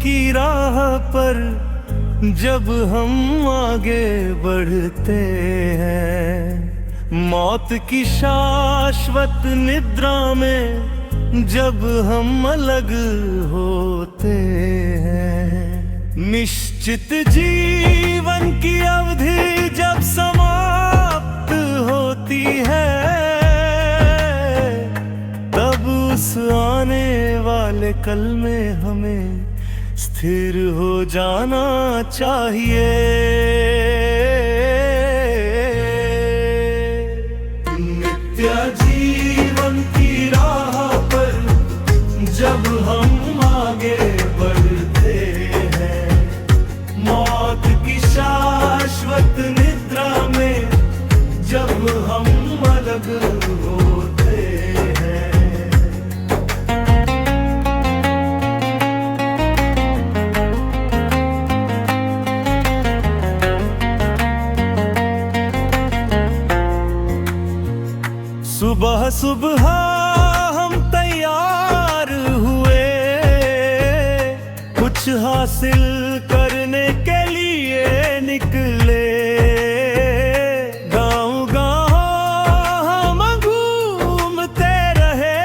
की राह पर जब हम आगे बढ़ते हैं, मौत की शाश्वत निद्रा में जब हम अलग होते हैं, निश्चित जीवन की अवधि जब समाप्त होती है, तब उस आने वाले कल में हमें स्थिर हो जाना चाहिए। नित्य जीवन की राह पर जब हम आगे बढ़ते हैं, मौत की शाश्वत निद्रा में जब हम अलग होते हैं। सुबह सुबह हम तैयार हुए कुछ हासिल करने के लिए निकले, गांव गांव हम घूमते रहे,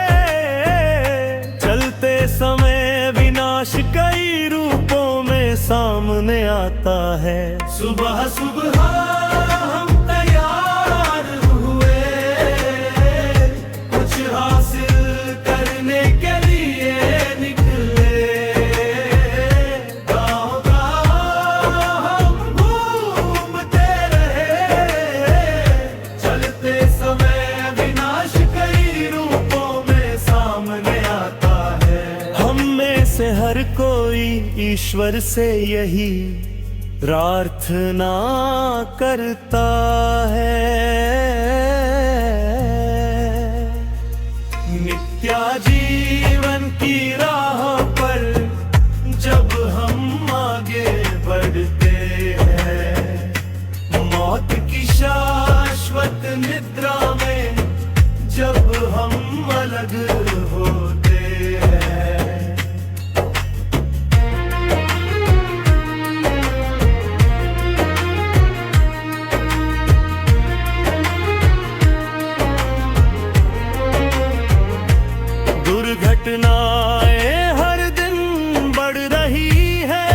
चलते समय विनाश कई रूपों में सामने आता है। सुबह सुबह हम तैयार हुए कुछ हासिल करने के लिए निकले, गांव गांव हम घूमते रहे, चलते समय विनाश कई रूपों में सामने आता है। हम में से हर कोई ईश्वर से यही प्रार्थना करता है, नित्य जीवन की राह पर जब हम आगे बढ़ते हैं, मौत की शाश्वत निद्रा में जब हम अलग होते हैं। दुर्घटनाएं हर दिन बढ़ रही है,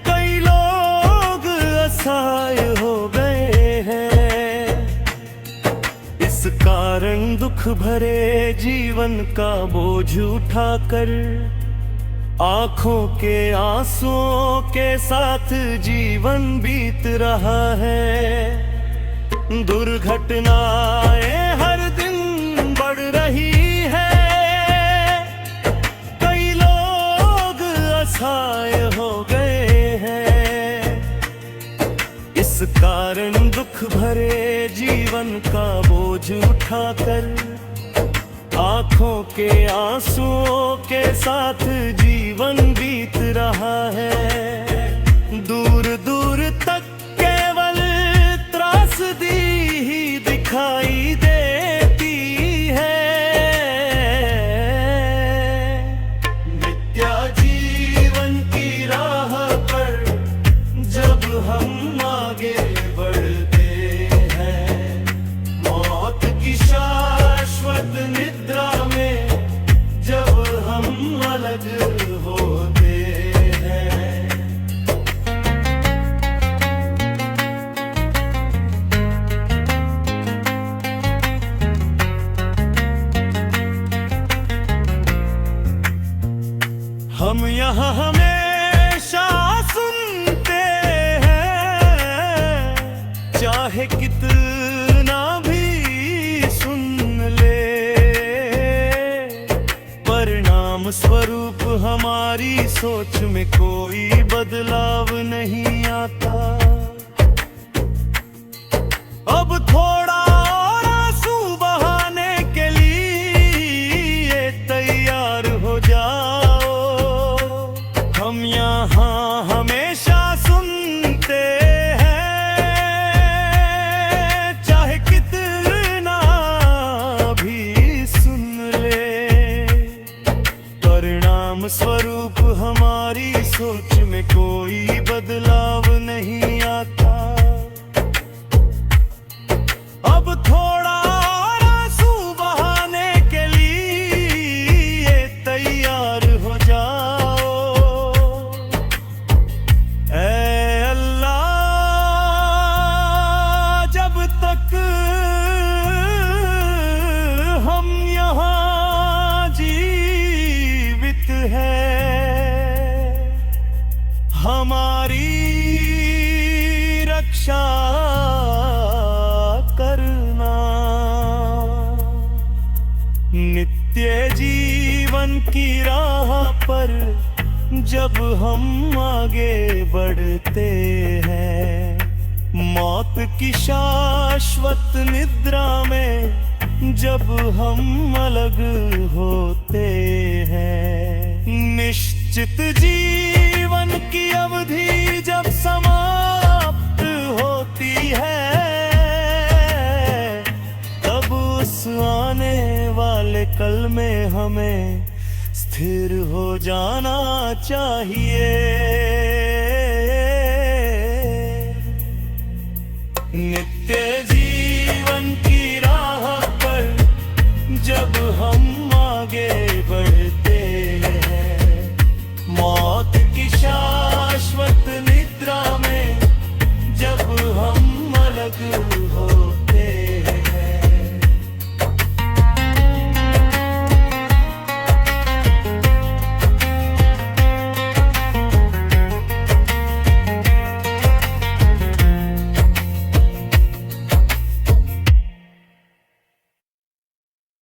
कई लोग असहाय हो गए हैं, इस कारण दुख भरे जीवन का बोझ उठाकर आंखों के आंसुओं के साथ जीवन बीत रहा है। दुर्घटनाएं हर दिन बढ़ रही है, कई लोग असहाय हो गए हैं, इस कारण दुख भरे जीवन का बोझ उठाकर आंखों के आंसुओं के साथ जीवन बीत रहा है। दूर दूर तक केवल त्रासदी ही दिखाई देती है, नित्य जीवन की राह पर जब हम आगे बढ़ते हैं, मौत की शाश्वत निद्रा में जब हम अलग होते हैं। हम यहाँ हमेशा सुनते हैं, चाहे कितना भी सुन ले, परिणाम स्वरूप हमारी सोच में कोई बदलाव नहीं आता। अब थोड़ा और आंसू बहाने के लिए तैयार हो जाओ, हम यहाँ हमेशा सुनते हैं, चाहे कितना भी सुन ले, परिणाम स्व स्वरूप हमारी सोच में कोई बदलाव नहीं आता। अब थोड़ा और आंसू बहाने के लिए तैयार हो जाओ। ऐ अल्लाह, जब तक हम यहाँ जीवित हैं, हमारी रक्षा करना। नित्य जीवन की राह पर जब हम आगे बढ़ते हैं, मौत की शाश्वत निद्रा में जब हम अलग होते हैं, निश्चित जीवन की अवधि जब समाप्त होती है, तब उस आने वाले कल में हमें स्थिर हो जाना चाहिए।